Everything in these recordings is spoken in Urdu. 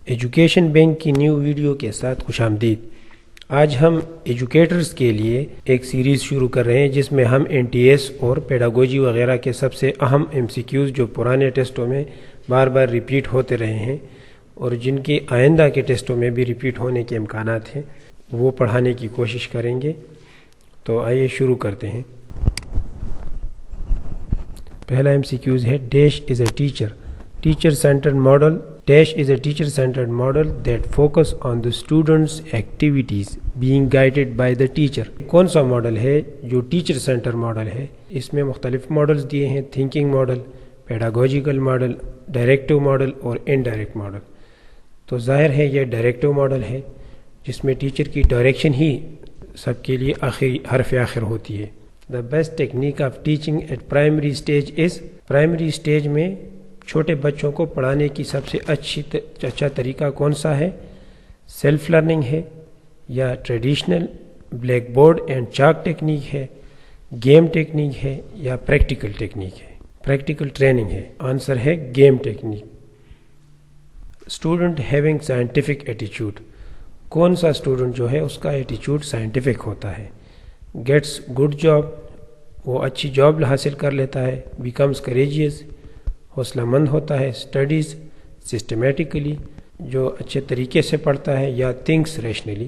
ایجوکیشن بینک کی نیو ویڈیو کے ساتھ خوش آمدید۔ آج ہم ایجوکیٹرز کے لیے ایک سیریز شروع کر رہے ہیں جس میں ہم NTS اور پیڈاگوجی وغیرہ کے سب سے اہم MCQs جو پرانے ٹیسٹوں میں بار بار ریپیٹ ہوتے رہے ہیں اور جن کے آئندہ کے ٹیسٹوں میں بھی ریپیٹ ہونے کے امکانات ہیں وہ پڑھانے کی کوشش کریں گے۔ تو آئیے شروع کرتے ہیں۔ پہلا MCQs ہے dash is a teacher centred model. Dash is a teacher-centered model that focus on the students' activities being guided by the teacher. کون سا ماڈل ہے جو ٹیچر سینٹر ماڈل ہے؟ اس میں مختلف ماڈلز دیے ہیں: thinking model, pedagogical model, directive model اور انڈائریکٹ ماڈل۔ تو ظاہر ہے یہ ڈائریکٹو ماڈل ہے جس میں ٹیچر کی ڈائریکشن ہی سب کے لیے حرف آخر ہوتی ہے۔ The best technique of teaching at primary stage is primary stage میں چھوٹے بچوں کو پڑھانے کی سب سے اچھا طریقہ کون سا ہے؟ سیلف لرننگ ہے یا traditional black board and chalk technique ہے، گیم ٹیکنیک ہے یا پریکٹیکل ٹیکنیک ہے، پریکٹیکل ٹریننگ ہے؟ آنسر ہے game technique. Student having scientific ایٹیچیوڈ، کون سا اسٹوڈنٹ جو ہے اس کا ایٹیچیوڈ سائنٹیفک ہوتا ہے؟ گیٹس گڈ جاب، وہ اچھی جاب حاصل کر لیتا ہے۔ بیکمز کریجیس، حوصلہ مند ہوتا ہے۔ اسٹڈیز سسٹمیٹیکلی، جو اچھے طریقے سے پڑھتا ہے، یا تھنکس ریشنلی؟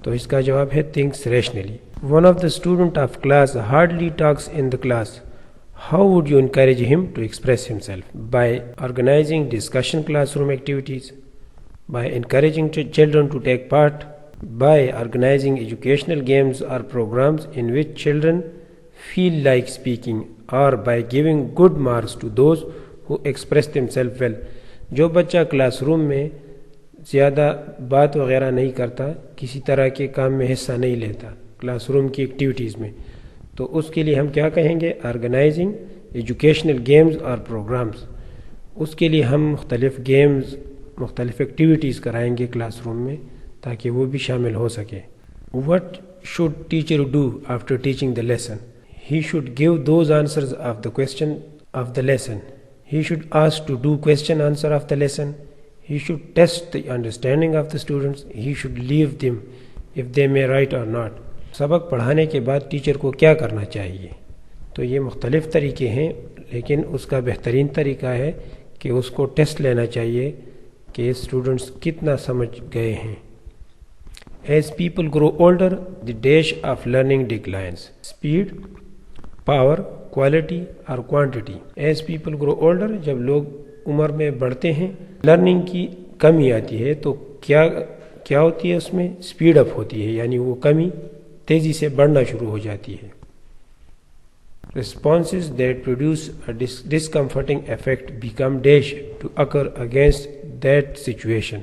تو اس کا جواب ہے thanks rationally. One of the student of class hardly talks in the class, how would you encourage him to express himself? By organising discussion classroom activities, by encouraging children to take part, by organising educational games اور programmes in which children feel like speaking, or by giving good marks to those who express themselves well. جو بچہ کلاس روم میں زیادہ بات وغیرہ نہیں کرتا، کسی طرح کے کام میں حصہ نہیں لیتا کلاس روم کی ایکٹیویٹیز میں، تو اس کے لیے ہم کیا کہیں گے؟ آرگنائزنگ ایجوکیشنل گیمز اور پروگرامز۔ اس کے لیے ہم مختلف گیمز، مختلف ایکٹیویٹیز کرائیں گے کلاس روم میں تاکہ وہ بھی شامل ہو سکے۔ What should teacher do after teaching the lesson? He should give those answers of the question of the lesson. He should ask to do question answer of the lesson. He should test the understanding of the students. He should leave them if they may write or not. سبق پڑھانے کے بعد ٹیچر کو کیا کرنا چاہیے؟ تو یہ مختلف طریقے ہیں، لیکن اس کا بہترین طریقہ ہے کہ اس کو ٹیسٹ لینا چاہیے کہ اسٹوڈنٹس کتنا سمجھ گئے ہیں۔ As people grow older, the dash of learning declines. Speed, power, quality اور quantity. As people grow older, جب لوگ عمر میں بڑھتے ہیں لرننگ کی کمی آتی ہے، تو کیا ہوتی ہے؟ اس میں سپیڈ اپ ہوتی ہے، یعنی وہ کمی تیزی سے بڑھنا شروع ہو جاتی ہے۔ responses that produce a discomforting effect become dash to occur against that situation.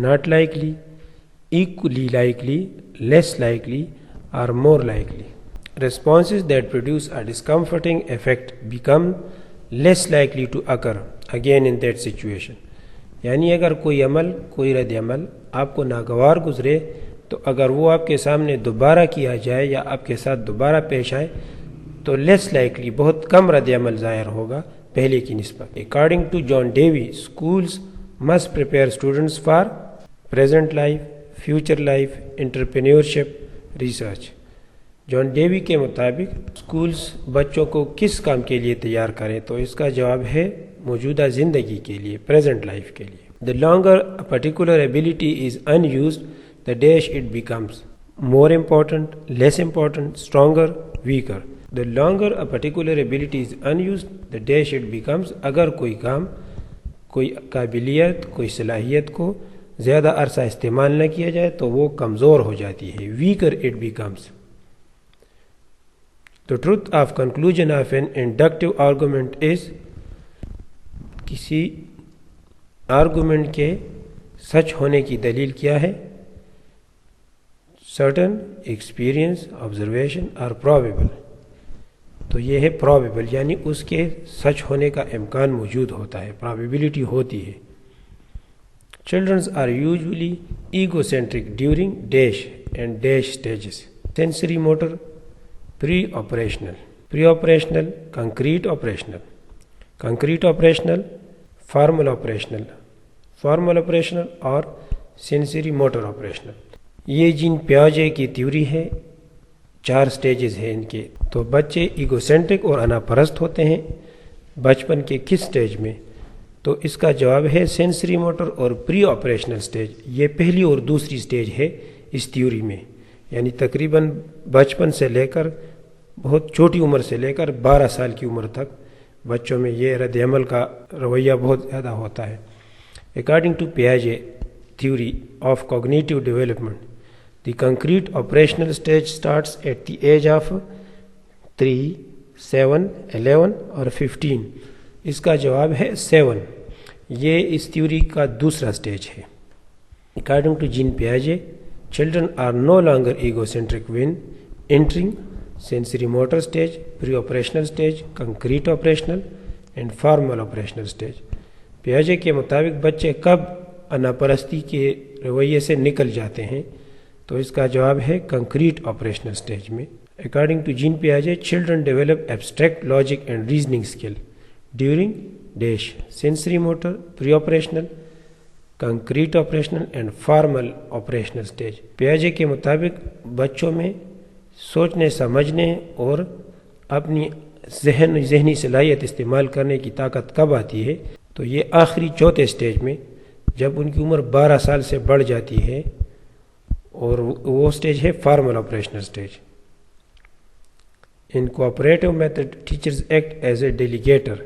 Not likely, equally likely, less likely, or more likely. Responses that produce a discomforting effect become less likely to occur again in that situation. یعنی اگر کوئی رد عمل آپ کو ناگوار گزرے تو اگر وہ آپ کے سامنے دوبارہ کیا جائے یا آپ کے ساتھ دوبارہ پیش آئے تو لیس لائکلی، بہت کم رد عمل ظاہر ہوگا پہلے کی نسبت۔ According to John Dewey, schools must prepare students for present life, future life, entrepreneurship, research. John Davy کے مطابق اسکولز بچوں کو کس کام کے لیے تیار کریں؟ تو اس کا جواب ہے موجودہ زندگی کے لیے، پریزنٹ لائف کے لیے۔ The longer a particular ability is unused, the dash it becomes more important, less important, stronger, weaker. The longer a particular ability is unused, the dash it becomes. اگر کوئی کام، کوئی قابلیت، کوئی صلاحیت کو زیادہ عرصہ استعمال نہ کیا جائے تو وہ کمزور ہو جاتی ہے، weaker it becomes. The truth of conclusion of an inductive argument is، کسی آرگومنٹ کے سچ ہونے کی دلیل کیا ہے؟ certain, experience, observation اور probable۔ تو یہ ہے probable، یعنی اس کے سچ ہونے کا امکان موجود ہوتا ہے، probability ہوتی ہے۔ Children are usually egocentric during dash and dash stages. Sensory motor، pre operational, concrete operational, formal operational, formal operational اور سینسری موٹر آپریشنل. یہ جین پیاجے کی تھیوری ہے. 4 سٹیجز ہیں ان کے. تو بچے ایگوسینٹرک اور انا پرست ہوتے ہیں بچپن کے کس سٹیج میں؟ تو اس کا جواب ہے سینسری موٹر اور پری آپریشنل سٹیج. یہ پہلی اور دوسری سٹیج ہے اس تھیوری میں. یعنی تقریباً بچپن سے لے کر بہت چھوٹی عمر سے لے کر 12 سال کی عمر تک بچوں میں یہ رد عمل کا رویہ بہت زیادہ ہوتا ہے. اکارڈنگ ٹو پیاجے theory of cognitive development, the concrete operational stage starts at the age of 3, 7, 11 اور 15. اس کا جواب ہے 7. یہ اس تھیوری کا دوسرا سٹیج ہے. According to Jean Piaget, children are no longer egocentric when entering sensory motor stage, pre-operational stage, concrete operational and formal operational stage. پیاجے کے مطابق بچے کب انا پرستی کے رویے سے نکل جاتے ہیں؟ تو اس کا جواب ہے کنکریٹ آپریشنل سٹیج میں. اکارڈنگ ٹو جین پیاجے children develop abstract logic and reasoning skill during dash sensory motor pre operational concrete operational and formal operational stage. پیاجے کے مطابق بچوں میں سوچنے سمجھنے اور اپنی ذہنی صلاحیت استعمال کرنے کی طاقت کب آتی ہے؟ تو یہ آخری چوتھے سٹیج میں جب ان کی عمر 12 سال سے بڑھ جاتی ہے اور وہ سٹیج ہے formal operational stage. In cooperative method, teachers act as a delegator,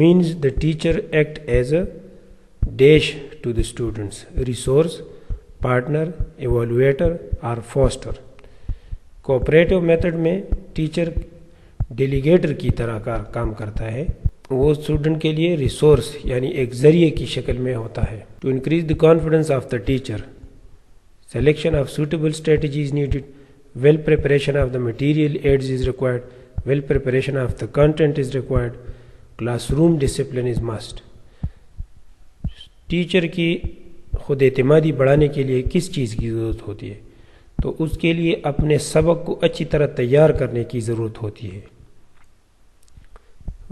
means the teacher act as a dash to the students, resource, partner, evaluator or foster. Cooperative method میں ٹیچر ڈیلیگیٹر کی طرح کام کرتا ہے. وہ اسٹوڈنٹ کے لیے ریسورس یعنی ایک ذریعے کی شکل میں ہوتا ہے. To increase the confidence of the teacher selection of suitable strategies needed well preparation of the material aids is required well preparation of the content is required classroom discipline is must. Teacher کی خود اعتمادی بڑھانے کے لیے کس چیز کی ضرورت ہوتی ہے؟ تو اس کے لیے اپنے سبق کو اچھی طرح تیار کرنے کی ضرورت ہوتی ہے.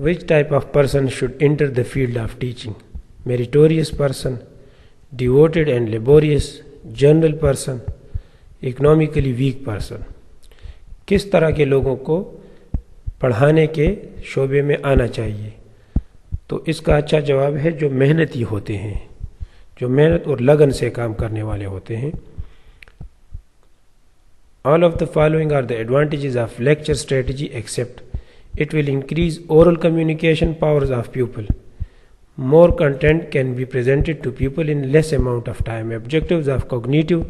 Which type of person should enter the field of teaching? Meritorious person, devoted and laborious, general person, economically weak person. کس طرح کے لوگوں کو پڑھانے کے شعبے میں آنا چاہیے؟ تو اس کا اچھا جواب ہے جو محنتی ہوتے ہیں، جو محنت اور لگن سے کام کرنے والے ہوتے ہیں. All of the following are the advantages of lecture strategy except it will increase oral communication powers of pupil. More content can be presented to pupil in less amount of time. Objectives of cognitive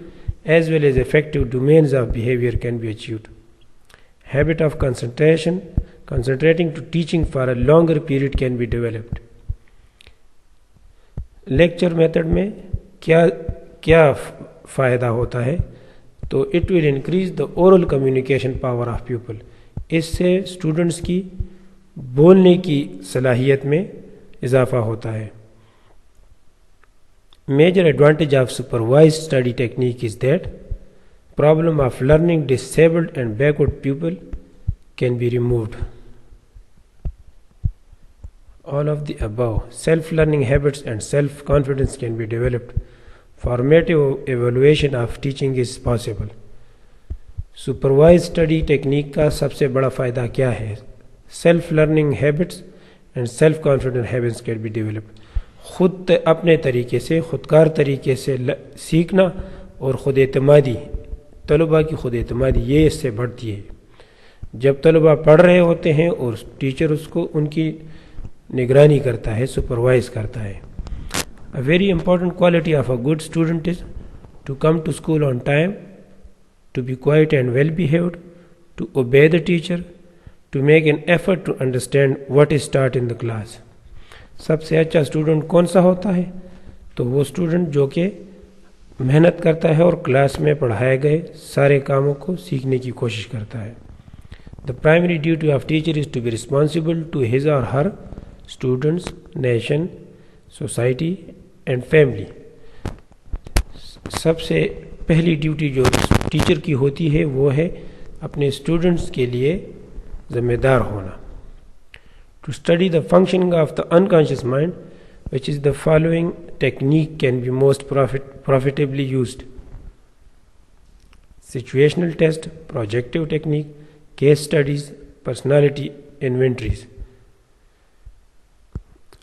as well as effective domains of behavior can be achieved. Habit of concentrating to teaching for a longer period can be developed. Lecture method میں کیا فائدہ ہوتا ہے؟ تو it will increase the oral communication power of pupil. اس سے اسٹوڈنٹس کی بولنے کی صلاحیت میں اضافہ ہوتا ہے. Major advantage of supervise study technique is that problem of learning disabled and backward people can be removed. All of the above self learning habits and self confidence can be developed. Formative evaluation of teaching is possible. Supervise study technique کا سب سے بڑا فائدہ کیا ہے؟ Self learning habits and self confident habits can be developed. خود اپنے طریقے سے خودکار طریقے سے سیکھنا اور خود اعتمادی، طلباء کی خود اعتمادی یہ اس سے بڑھتی ہے. جب طلباء پڑھ رہے ہوتے ہیں اور ٹیچر اس کو ان کی نگرانی کرتا ہے، سپروائز کرتا ہے. A very important quality of a good student is to come to school on time, to be quiet and well behaved, to obey the teacher, to make an effort to understand what is taught in the class. سب سے اچھا اسٹوڈنٹ کون سا ہوتا ہے؟ تو وہ اسٹوڈنٹ جو کہ محنت کرتا ہے اور کلاس میں پڑھائے گئے سارے کاموں کو سیکھنے کی کوشش کرتا ہے. The primary duty of teacher is to be responsible to his or her students, nation, society and family. سب سے پہلی ڈیوٹی جو ٹیچر کی ہوتی ہے وہ ہے اپنے اسٹوڈنٹس کے لیے ذمہ دار ہونا. To study the functioning of the unconscious mind, which is the following technique can be most profitably used? Situational test, projective technique, case studies, personality inventories.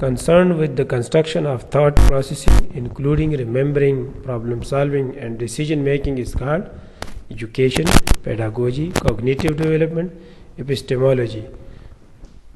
concerned with the construction of thought processing, including remembering, problem solving, and decision making, is called education, pedagogy, cognitive development, epistemology.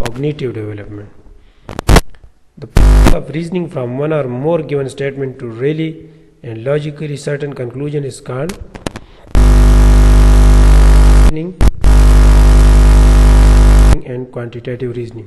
cognitive development. The process of reasoning from one or more given statement to really and logically certain conclusion is called reasoning and quantitative reasoning.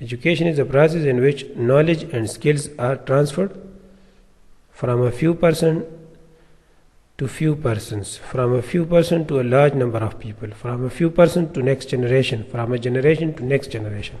Education is a process in which knowledge and skills are transferred from a few persons to few persons, from a few persons to a large number of people, from a few persons to next generation, from a generation to next generation.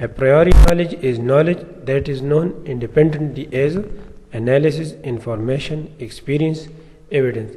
A priori knowledge is knowledge that is known independently as analysis, information, experience, evidence.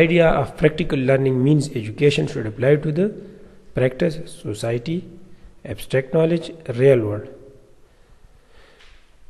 Idea of practical learning means education should apply to the practice, society, abstract knowledge, real world.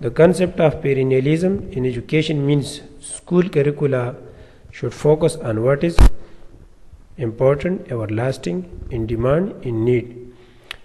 The concept of perennialism in education means school curricula should focus on what is important, everlasting, in demand, in need.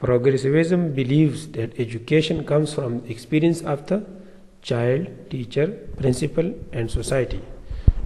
Progressivism believes that education comes from the experience of the child, teacher, principal and society.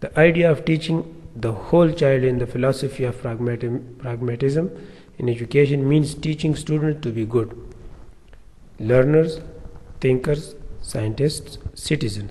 The idea of teaching the whole child in the philosophy of pragmatism in education means teaching students to be good learners, thinkers, scientists, citizens.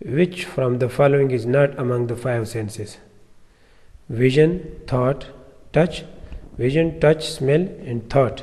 Which from the following is not among the five senses? Vision, thought, touch. Vision, touch, smell and thought.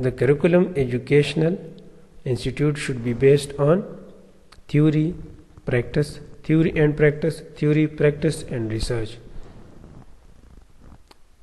The curriculum educational institute should be based on theory, and practice and research.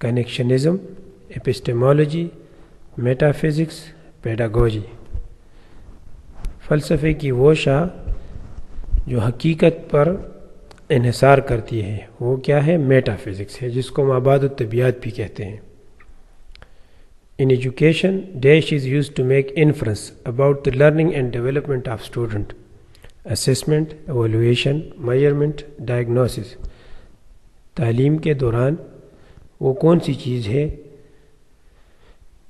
Connectionism, epistemology, metaphysics, pedagogy. فلسفے کی وہ شاخ جو حقیقت پر انحصار کرتی ہے وہ کیا ہے؟ میٹا فزکس ہے، جس کو مابعد الطبیعیات بھی کہتے ہیں۔ In education, dash is used to make inference about the learning and development of student. Assessment, evaluation, measurement, diagnosis. تعلیم کے دوران وہ کون سی چیز ہے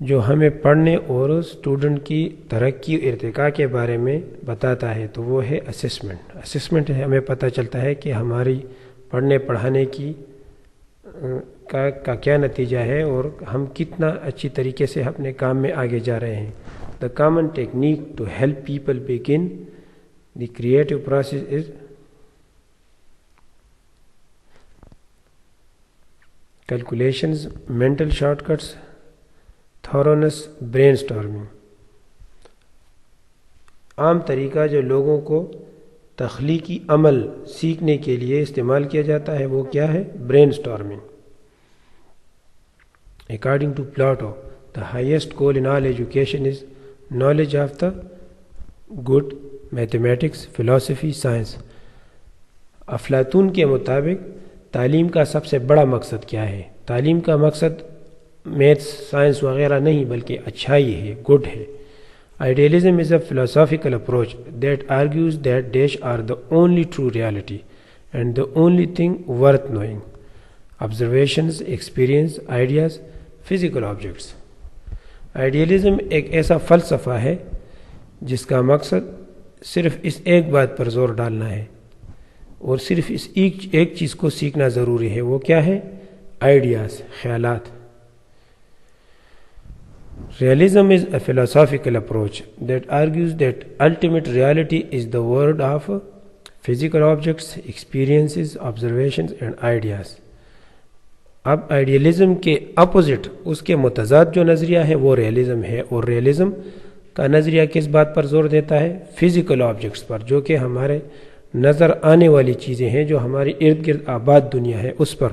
جو ہمیں پڑھنے اور اسٹوڈنٹ کی ترقی و ارتقاء کے بارے میں بتاتا ہے؟ تو وہ ہے اسسمنٹ۔ اسسمنٹ ہے، ہمیں پتہ چلتا ہے کہ ہماری پڑھنے پڑھانے کی کا کیا نتیجہ ہے اور ہم کتنا اچھی طریقے سے اپنے کام میں آگے جا رہے ہیں۔ The common technique to help people begin the creative process is calculations, mental shortcuts, تھورونس، برین اسٹارمنگ۔ عام طریقہ جو لوگوں کو تخلیقی عمل سیکھنے کے لیے استعمال کیا جاتا ہے وہ کیا ہے؟ Brain storming. According to Plato, the highest goal in all education is knowledge of the good, mathematics, philosophy, science. افلاطون کے مطابق تعلیم کا سب سے بڑا مقصد کیا ہے؟ تعلیم کا مقصد میتھس، سائنس وغیرہ نہیں بلکہ اچھائی ہے، گڈ ہے۔ Idealism is a philosophical approach that argues that dash are the only true reality and the only thing worth knowing. Observations, experience, ideas, physical objects. Idealism ایک ایسا فلسفہ ہے جس کا مقصد صرف اس ایک بات پر زور ڈالنا ہے اور صرف اس ایک چیز کو سیکھنا ضروری ہے، وہ کیا ہے؟ آئیڈیاز، خیالات۔ Realism is a philosophical approach that argues that ultimate reality is the world of physical objects, experiences, observations and ideas. اب آئیڈیلزم کے اپوزٹ، اس کے متضاد جو نظریہ ہے وہ ریئلزم ہے، اور ریئلزم کا نظریہ کس بات پر زور دیتا ہے؟ فزیکل آبجیکٹس پر، جو کہ ہمارے نظر آنے والی چیزیں ہیں، جو ہماری ارد گرد آباد دنیا ہے اس پر۔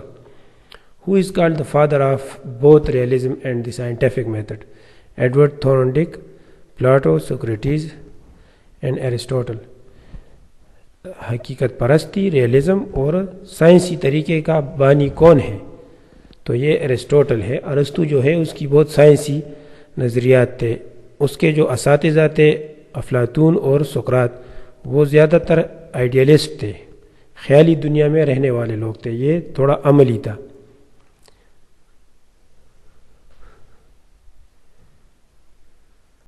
Who is called the father of both realism and the scientific method? Edward Thorndike, Plato, Socrates and Aristotle. حقیقت پرستی، ریئلزم اور سائنسی طریقے کا بانی کون ہے؟ تو یہ ایرسٹوٹل ہے۔ ارسطو جو ہے اس کی بہت سائنسی نظریات تھے۔ اس کے جو اساتذہ تھے افلاطون اور سقراط، وہ زیادہ تر آئیڈیلسٹ تھے، خیالی دنیا میں رہنے والے لوگ تھے، یہ تھوڑا عملی تھا۔